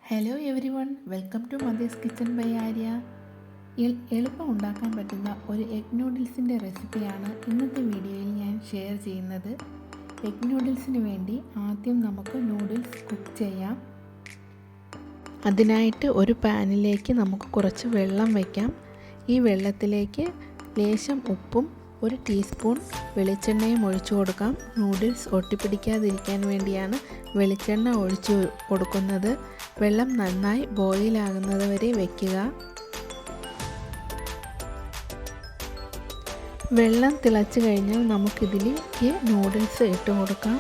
Hello everyone, welcome to mother's kitchen by Arya. എളുപ്പം ഉണ്ടാക്കാൻ പറ്റുന്ന ഒരു എഗ് നൂഡിൽസിൻ്റെ റെസിപ്പിയാണ് ഇന്നത്തെ വീഡിയോയിൽ ഞാൻ ഷെയർ ചെയ്യുന്നത്. എഗ് നൂഡിൽസിന് വേണ്ടി ആദ്യം നമുക്ക് നൂഡിൽസ് കുക്ക് ചെയ്യാം. അതിനായിട്ട് ഒരു പാനിലേക്ക് നമുക്ക് കുറച്ച് വെള്ളം വയ്ക്കാം. ഈ വെള്ളത്തിലേക്ക് ലേശം ഉപ്പും 1 ടീസ്പൂൺ വെളിച്ചെണ്ണയും ഒഴിച്ചു കൊടുക്കാം. നൂഡിൽസ് ഒട്ടിപ്പിടിക്കാതിരിക്കാൻ വേണ്ടിയാണ് വെളിച്ചെണ്ണ ഒഴിച്ചു കൊടുക്കുന്നത്. വെള്ളം നന്നായി ബോയിലാകുന്നത് വരെ വയ്ക്കുക. വെള്ളം തിളച്ച് കഴിഞ്ഞാൽ നമുക്കിതിലേക്ക് നൂഡിൽസ് ഇട്ട് കൊടുക്കാം.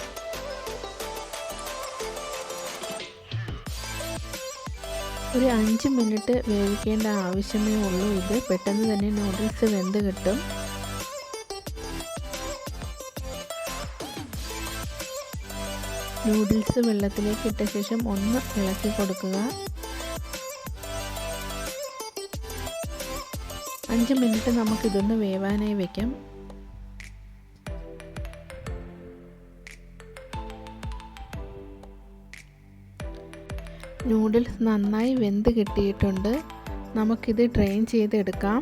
ഒരു 5 മിനിറ്റ് വേവിക്കേണ്ട ആവശ്യമേ ഉള്ളൂ. ഇത് പെട്ടെന്ന് തന്നെ നൂഡിൽസ് വെന്ത് കിട്ടും. നൂഡിൽസ് വെള്ളത്തിലേക്ക് ഇട്ട ശേഷം ഒന്ന് ഇളക്കി കൊടുക്കുക. 5 മിനിറ്റ് നമുക്കിതൊന്ന് വേവാനായി വയ്ക്കാം. നൂഡിൽസ് നന്നായി വെന്ത് കിട്ടിയിട്ടുണ്ട്. നമുക്കിത് ഡ്രെയിൻ ചെയ്തെടുക്കാം.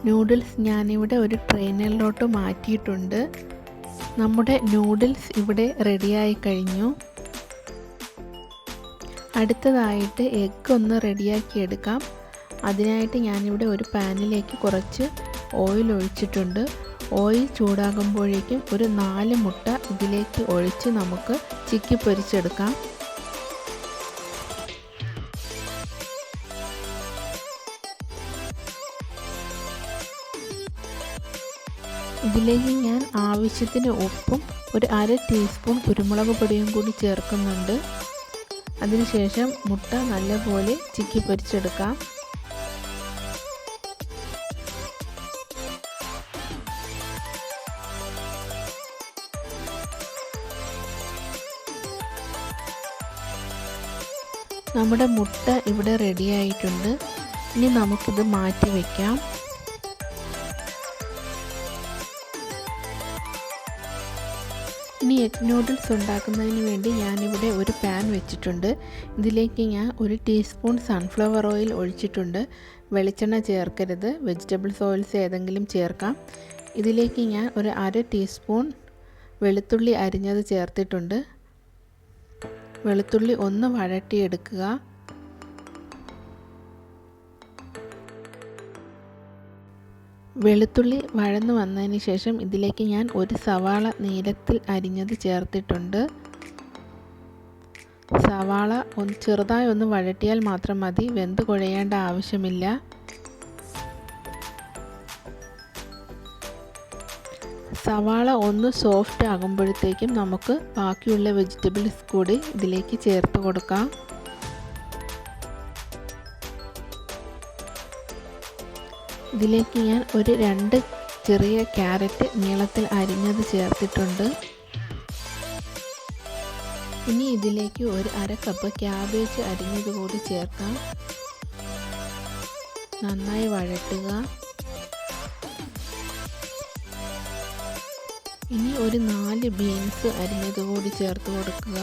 നൂഡിൽസ് ഞാനിവിടെ ഒരു ട്രെയിനറിലോട്ട് മാറ്റിയിട്ടുണ്ട്. നമ്മുടെ നൂഡിൽസ് ഇവിടെ റെഡിയായി കഴിഞ്ഞു. അടുത്തതായിട്ട് എഗ്ഗ് ഒന്ന് റെഡിയാക്കി എടുക്കാം. അതിനായിട്ട് ഞാനിവിടെ ഒരു പാനിലേക്ക് കുറച്ച് ഓയിൽ ഒഴിച്ചിട്ടുണ്ട്. ഓയിൽ ചൂടാകുമ്പോഴേക്കും ഒരു 4 മുട്ട ഇതിലേക്ക് ഒഴിച്ച് നമുക്ക് ചിക്കി പൊരിച്ചെടുക്കാം. ഇതിലേക്ക് ഞാൻ ആവശ്യത്തിന് ഉപ്പും ഒരു 1/2 ടീസ്പൂൺ കുരുമുളക് പൊടിയും കൂടി ചേർക്കുന്നുണ്ട്. അതിനുശേഷം മുട്ട നല്ലപോലെ ചിക്കി പൊരിച്ചെടുക്കാം. നമ്മുടെ മുട്ട ഇവിടെ റെഡിയായിട്ടുണ്ട്. ഇനി നമുക്കിത് മാറ്റി വയ്ക്കാം. ഇനി എഗ് നൂഡിൽസ് ഉണ്ടാക്കുന്നതിന് വേണ്ടി ഞാനിവിടെ ഒരു പാൻ വെച്ചിട്ടുണ്ട്. ഇതിലേക്ക് ഞാൻ 1 ടീസ്പൂൺ സൺഫ്ലവർ ഓയിൽ ഒഴിച്ചിട്ടുണ്ട്. വെളിച്ചെണ്ണ ചേർക്കരുത്, വെജിറ്റബിൾസ് ഓയിൽസ് ഏതെങ്കിലും ചേർക്കാം. ഇതിലേക്ക് ഞാൻ ഒരു 1/2 ടീസ്പൂൺ വെളുത്തുള്ളി അരിഞ്ഞത് ചേർത്തിട്ടുണ്ട്. വെളുത്തുള്ളി ഒന്ന് വഴറ്റിയെടുക്കുക. വെളുത്തുള്ളി വഴന്നു വന്നതിന് ശേഷം ഇതിലേക്ക് ഞാൻ ഒരു സവാള നീളത്തിൽ അരിഞ്ഞത് ചേർത്തിട്ടുണ്ട്. സവാള ചെറുതായി ഒന്ന് വഴറ്റിയാൽ മാത്രം മതി, വെന്ത് കുഴയേണ്ട ആവശ്യമില്ല. സവാള ഒന്ന് സോഫ്റ്റ് ആകുമ്പോഴത്തേക്കും നമുക്ക് ബാക്കിയുള്ള വെജിറ്റബിൾസ് കൂടി ഇതിലേക്ക് ചേർത്ത് കൊടുക്കാം. ഇതിലേക്ക് ഞാൻ ഒരു 2 ചെറിയ ക്യാരറ്റ് നീളത്തിൽ അരിഞ്ഞത് ചേർത്തിട്ടുണ്ട്. ഇനി ഇതിലേക്ക് ഒരു 1/2 കപ്പ് ക്യാബേജ് അരിഞ്ഞത് കൂടി ചേർക്കാം. നന്നായി വഴറ്റുക. ഇനി ഒരു 4 ബീൻസ് അരിഞ്ഞത് കൂടി ചേർത്ത് കൊടുക്കുക.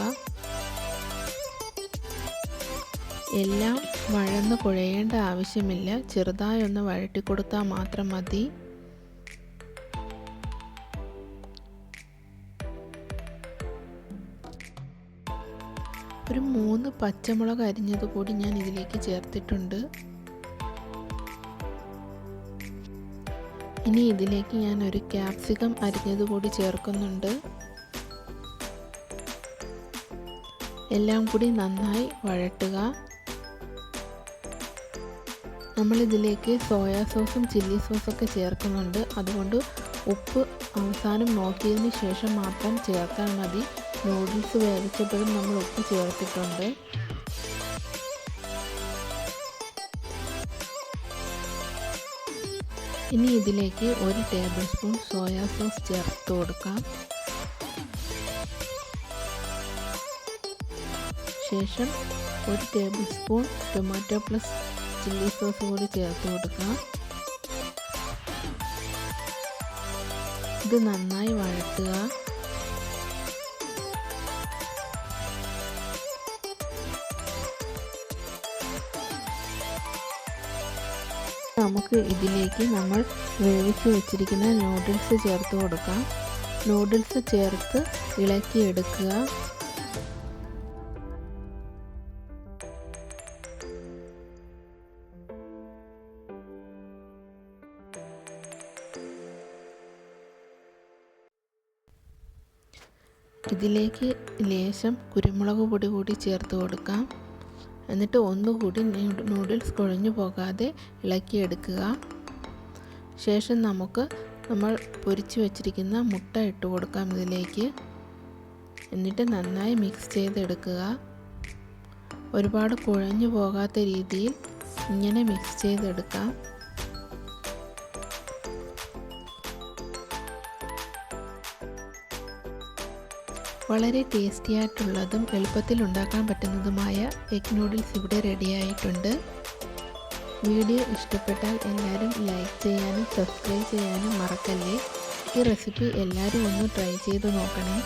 എല്ലാം വഴന്ന് കുഴയേണ്ട ആവശ്യമില്ല, ചെറുതായി ഒന്ന് വഴറ്റി കൊടുത്താൽ മാത്രം മതി. ഒരു 3 പച്ചമുളക് അരിഞ്ഞത് കൂടി ഞാൻ ഇതിലേക്ക് ചേർത്തിട്ടുണ്ട്. ഇനി ഇതിലേക്ക് ഞാൻ ഒരു ക്യാപ്സിക്കം അരിഞ്ഞത് കൂടി ചേർക്കുന്നുണ്ട്. എല്ലാം കൂടി നന്നായി വഴറ്റുക. നമ്മളിതിലേക്ക് സോയാ സോസും ചില്ലി സോസൊക്കെ ചേർക്കുന്നുണ്ട്. അതുകൊണ്ട് ഉപ്പ് അവസാനം നോക്കിയതിന് ശേഷം മാത്രം ചേർത്താൽ മതി. നൂഡിൽസ് വേവിച്ചപ്പോഴും നമ്മൾ ഉപ്പ് ചേർത്തിട്ടുണ്ട്. ഇനി ഇതിലേക്ക് 1 ടേബിൾ സ്പൂൺ സോയാ സോസ് ചേർത്ത് കൊടുക്കാം. ശേഷം 1 table spoon tomato plus chilli sauce കൂടി ചേർത്ത് കൊടുക്കാം. ഇത് നന്നായി വഴറ്റുക. നമുക്ക് ഇതിലേക്ക് നമ്മൾ വേവിച്ച് വെച്ചിരിക്കുന്ന നൂഡിൽസ് ചേർത്ത് കൊടുക്കാം. നൂഡിൽസ് ചേർത്ത് ഇളക്കിയെടുക്കുക. ഇതിലേക്ക് ലേശം കുരുമുളക് പൊടി കൂടി ചേർത്ത് കൊടുക്കാം. എന്നിട്ട് ഒന്നുകൂടി നൂഡിൽസ് കുഴഞ്ഞു പോകാതെ ഇളക്കിയെടുക്കുക. ശേഷം നമ്മൾ പൊരിച്ച് വെച്ചിരിക്കുന്ന മുട്ട ഇട്ട് കൊടുക്കാം ഇതിലേക്ക്. എന്നിട്ട് നന്നായി മിക്സ് ചെയ്തെടുക്കുക. ഒരുപാട് കുഴഞ്ഞു പോകാത്ത രീതിയിൽ ഇങ്ങനെ മിക്സ് ചെയ്തെടുക്കാം. വളരെ ടേസ്റ്റി ആയിട്ടുള്ളതും എളുപ്പത്തിൽ ഉണ്ടാക്കാൻ പറ്റുന്നതുമായ എഗ് നൂഡിൽസ് ഇവിടെ റെഡിയായിട്ടുണ്ട്. വീഡിയോ ഇഷ്ടപ്പെട്ടാൽ എല്ലാവരും ലൈക്ക് ചെയ്യാനും സബ്സ്ക്രൈബ് ചെയ്യാനും മറക്കല്ലേ. ഈ റെസിപ്പി എല്ലാവരും ഒന്ന് ട്രൈ ചെയ്ത് നോക്കണേ.